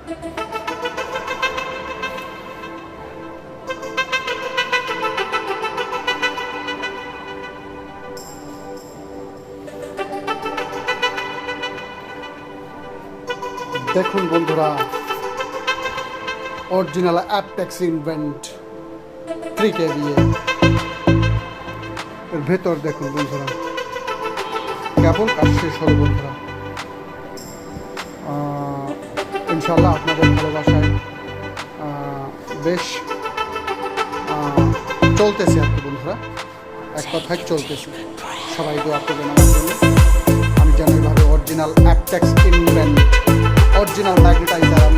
দেখুন বন্ধুরা, original অ্যাপটেক্স invent 3K দিয়ে এর ভেতর দেখুন বন্ধুরা, কেবল কাজ শেষ হলো বন্ধুরা। ইনশাল্লাহ আপনাদের ভালোবাসায় বেশ চলতেছে আর কি বন্ধুরা, এক কথায় চলতেছে। সবাই দোয়া করবেন আমার জন্য, আমি যেন এইভাবে অরিজিনাল অ্যাপটেক্স ইনভেন্ট অরিজিনাল ম্যাগনেটাইজার